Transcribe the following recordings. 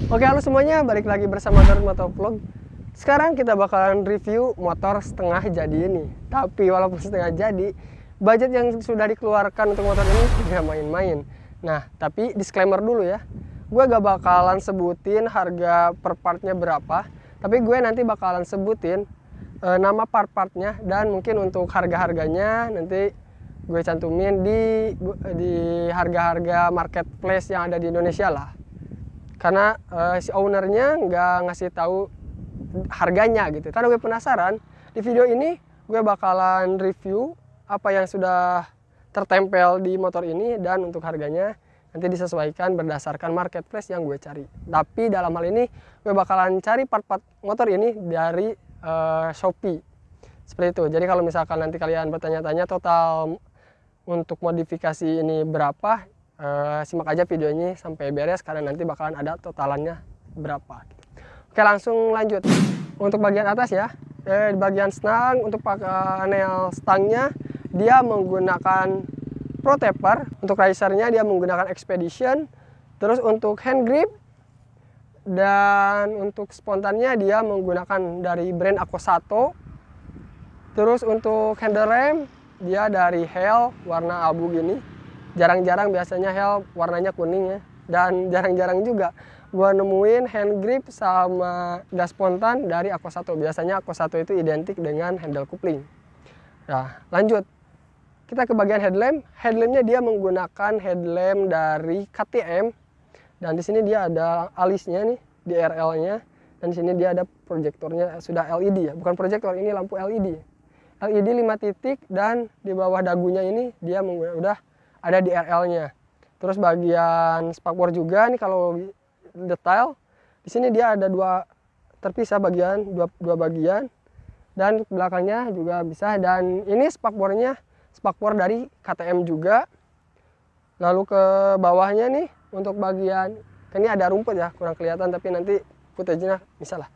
Oke, halo semuanya, balik lagi bersama Garut Motovlog. Sekarang kita bakalan review motor setengah jadi ini. Tapi walaupun setengah jadi, budget yang sudah dikeluarkan untuk motor ini tidak main-main. Nah, tapi disclaimer dulu ya. Gue gak bakalan sebutin harga per partnya berapa, tapi gue nanti bakalan sebutin nama part-partnya dan mungkin untuk harga-harganya nanti gue cantumin di harga-harga marketplace yang ada di Indonesia lah. Karena si ownernya nggak ngasih tahu harganya gitu. Karena gue penasaran, di video ini gue bakalan review apa yang sudah tertempel di motor ini dan untuk harganya nanti disesuaikan berdasarkan marketplace yang gue cari. Tapi dalam hal ini gue bakalan cari part-part motor ini dari Shopee. Seperti itu. Jadi kalau misalkan nanti kalian bertanya-tanya total untuk modifikasi ini berapa, simak aja video ini sampai beres karena nanti bakalan ada totalannya berapa. Oke, langsung lanjut. Untuk bagian atas ya, di bagian stang untuk panel stangnya dia menggunakan Pro Taper. Untuk risernya dia menggunakan Expedition. Terus untuk hand grip dan untuk spontannya dia menggunakan dari brand Akosato. Terus untuk handle rem dia dari Hell warna abu gini. Jarang-jarang biasanya Hell warnanya kuning ya. Dan jarang-jarang juga gua nemuin hand grip sama gas spontan dari Akosato. Biasanya Akosato itu identik dengan handle coupling. Nah, lanjut. Kita ke bagian headlamp. Headlampnya dia menggunakan headlamp dari KTM. Dan di sini dia ada alisnya nih di RL-nya. Dan di sini dia ada proyektornya sudah LED ya. Bukan proyektor, ini lampu LED. LED 5 titik dan di bawah dagunya ini dia udah ada di RL-nya. Terus bagian spakbor juga nih kalau detail di sini dia ada terpisah dua bagian dan belakangnya juga bisa. Dan ini spakbor dari KTM juga. Lalu ke bawahnya nih untuk bagian ini ada rumput ya, kurang kelihatan tapi nanti footage-nya bisa lah.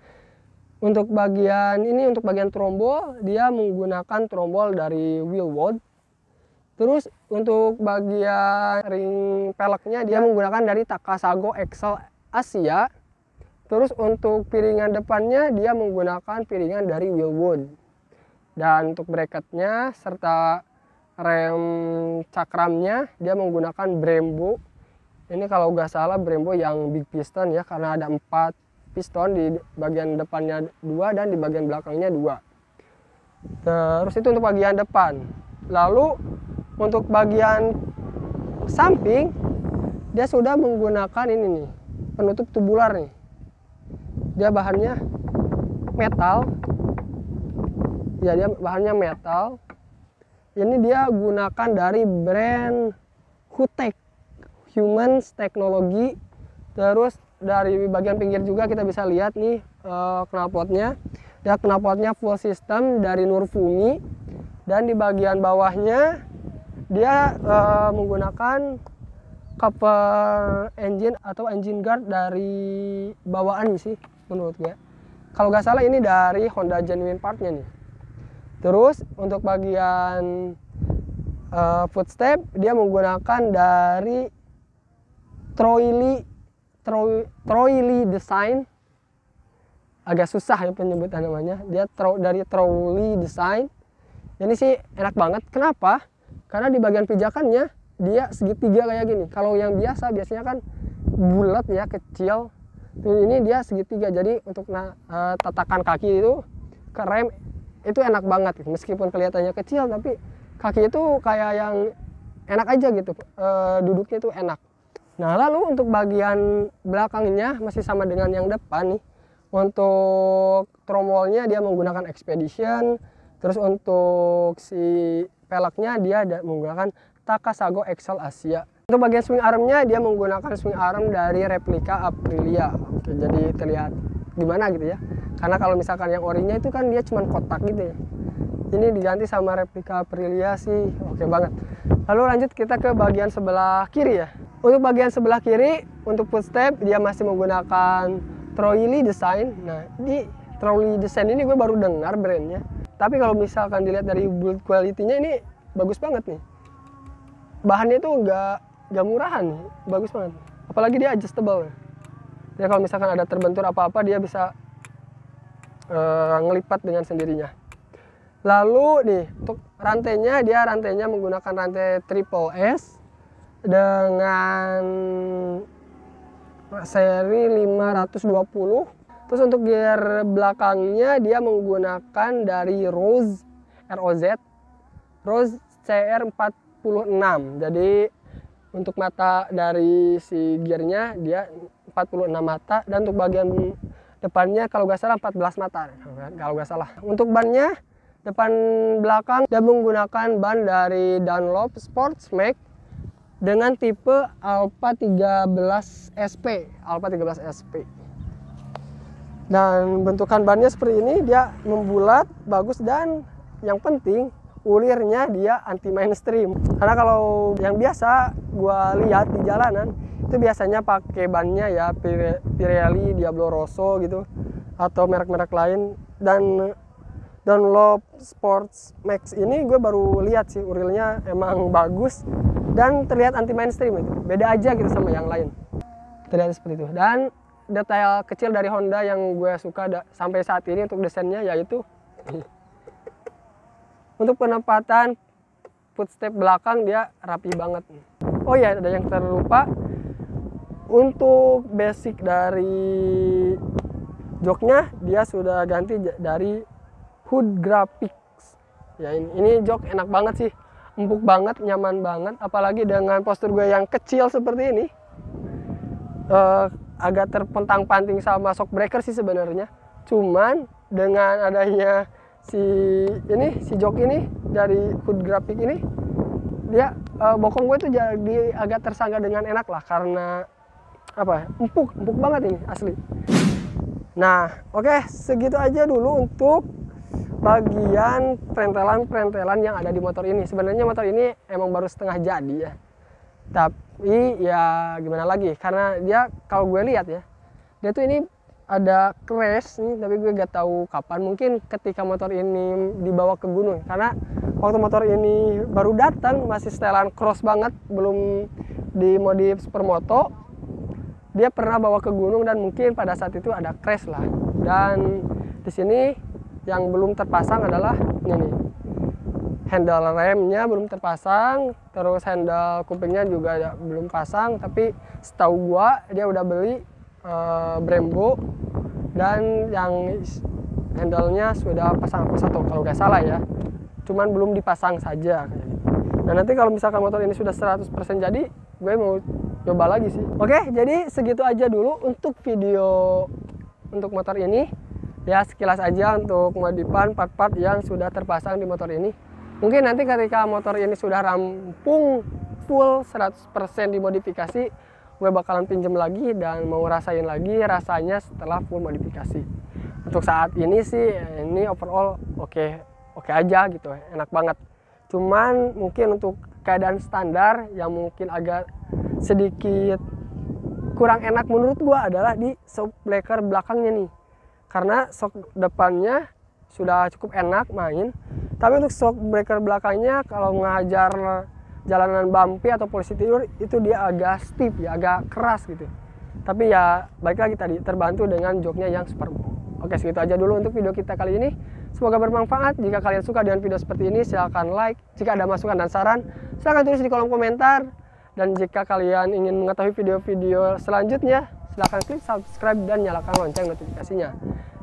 Untuk bagian trombol dia menggunakan trombol dari Wilwood. Terus untuk bagian ring peleknya dia menggunakan dari Takasago Excel Asia. Terus untuk piringan depannya dia menggunakan piringan dari Wilwood. Dan untuk bracketnya serta rem cakramnya dia menggunakan Brembo. Ini kalau nggak salah Brembo yang big piston ya, karena ada 4 piston, di bagian depannya 2 dan di bagian belakangnya 2. Terus itu untuk bagian depan. Lalu untuk bagian samping dia sudah menggunakan ini nih, penutup tubular nih. Dia bahannya metal. Ya, dia bahannya metal. Ini dia gunakan dari brand Hutek, Humans Technology. Terus dari bagian pinggir juga kita bisa lihat nih knalpotnya. Dia knalpotnya full system dari Nurfumi. Dan di bagian bawahnya dia menggunakan cover engine atau engine guard dari bawaan sih menurut gue. Kalau nggak salah ini dari Honda Genuine partnya nih. Terus untuk bagian footstep dia menggunakan dari Troily Design. Agak susah ya penyebutan namanya. Dia dari Troily Design. Ini sih enak banget. Kenapa? Karena di bagian pijakannya dia segitiga kayak gini. Kalau yang biasanya kan bulat ya, kecil. Ini dia segitiga. Jadi untuk tatakan kaki itu ke rem itu enak banget. Meskipun kelihatannya kecil tapi kaki itu kayak yang enak aja gitu. Duduknya itu enak. Nah, lalu untuk bagian belakangnya masih sama dengan yang depan nih. Untuk tromolnya dia menggunakan Expedition. Terus untuk si peleknya dia menggunakan Takasago Excel Asia. Untuk bagian swing armnya dia menggunakan swing arm dari replika Aprilia. Oke, jadi terlihat gimana gitu ya. Karena kalau misalkan yang orinya itu kan dia cuma kotak gitu ya. Ini diganti sama replika Aprilia sih oke banget. Lalu lanjut kita ke bagian sebelah kiri ya. Untuk bagian sebelah kiri untuk footstep dia masih menggunakan Troily Design. Nah, di Troily Design ini gue baru dengar brandnya. Tapi kalau misalkan dilihat dari build quality-nya ini bagus banget nih. Bahannya itu nggak murahan nih, bagus banget. Apalagi dia adjustable. Jadi kalau misalkan ada terbentur apa-apa, dia bisa ngelipat dengan sendirinya. Lalu nih untuk rantainya, dia rantainya menggunakan rantai triple S dengan seri 520. Terus untuk gear belakangnya dia menggunakan dari Rose CR46. Jadi untuk mata dari si gearnya dia 46 mata, dan untuk bagian depannya kalau nggak salah 14 mata kalau nggak salah. Untuk bannya depan belakang dia menggunakan ban dari Dunlop Sportsmax dengan tipe Alpha 13 SP. Dan bentukan bannya seperti ini, dia membulat, bagus, dan yang penting ulirnya dia anti mainstream. Karena kalau yang biasa gua lihat di jalanan itu biasanya pakai bannya ya Pirelli, Diablo Rosso gitu, atau merek-merek lain. Dan Dunlop Sportsmax ini gue baru lihat sih urilnya emang bagus dan terlihat anti mainstream. Itu beda aja gitu sama yang lain, terlihat seperti itu. Dan detail kecil dari Honda yang gue suka sampai saat ini untuk desainnya yaitu untuk penempatan footstep belakang dia rapi banget. Oh ya, ada yang terlupa, untuk basic dari joknya dia sudah ganti dari Hood Graphics. Ya ini jok enak banget sih, empuk banget, nyaman banget, apalagi dengan postur gue yang kecil seperti ini. Agak terpontang-panting sama shock breaker sih sebenarnya. Cuman dengan adanya si jok ini dari Hood Graphics ini, dia bokong gue tuh jadi agak tersangga dengan enak lah, karena apa? Empuk banget ini asli. Nah, oke, segitu aja dulu untuk bagian perentelan yang ada di motor ini. Sebenarnya motor ini emang baru setengah jadi ya, tapi ya gimana lagi, karena dia kalau gue lihat ya, dia tuh ini ada crash nih, tapi gue gak tahu kapan. Mungkin ketika motor ini dibawa ke gunung, karena waktu motor ini baru datang masih setelan cross banget, belum dimodif supermoto. Dia pernah bawa ke gunung dan mungkin pada saat itu ada crash lah. Dan di sini yang belum terpasang adalah ini nih, handle remnya belum terpasang, terus handle kupingnya juga belum pasang. Tapi setahu gua dia udah beli Brembo, dan yang handle-nya sudah pasang satu kalau nggak salah ya, cuman belum dipasang saja kayak gitu. Nah nanti kalau misalkan motor ini sudah 100% jadi, gue mau coba lagi sih. Oke, jadi segitu aja dulu untuk video untuk motor ini. Ya sekilas aja untuk modifan part-part yang sudah terpasang di motor ini. Mungkin nanti ketika motor ini sudah rampung full 100% dimodifikasi, gue bakalan pinjam lagi dan mau rasain lagi rasanya setelah full modifikasi. Untuk saat ini sih ini overall oke aja gitu, enak banget. Cuman mungkin untuk keadaan standar yang mungkin agak sedikit kurang enak menurut gue adalah di shock breaker belakangnya nih. Karena shock depannya sudah cukup enak main, tapi untuk shock breaker belakangnya kalau ngajar jalanan bumpy atau polisi tidur itu dia agak stiff ya, agak keras gitu. Tapi ya baik lagi tadi terbantu dengan joknya yang super. Oke, segitu aja dulu untuk video kita kali ini. Semoga bermanfaat. Jika kalian suka dengan video seperti ini, silahkan like. Jika ada masukan dan saran, silahkan tulis di kolom komentar. Dan jika kalian ingin mengetahui video-video selanjutnya, silahkan klik subscribe dan nyalakan lonceng notifikasinya.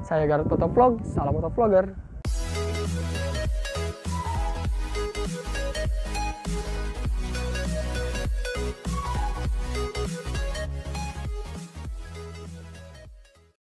Saya Garut Motovlog, salam motovlogger.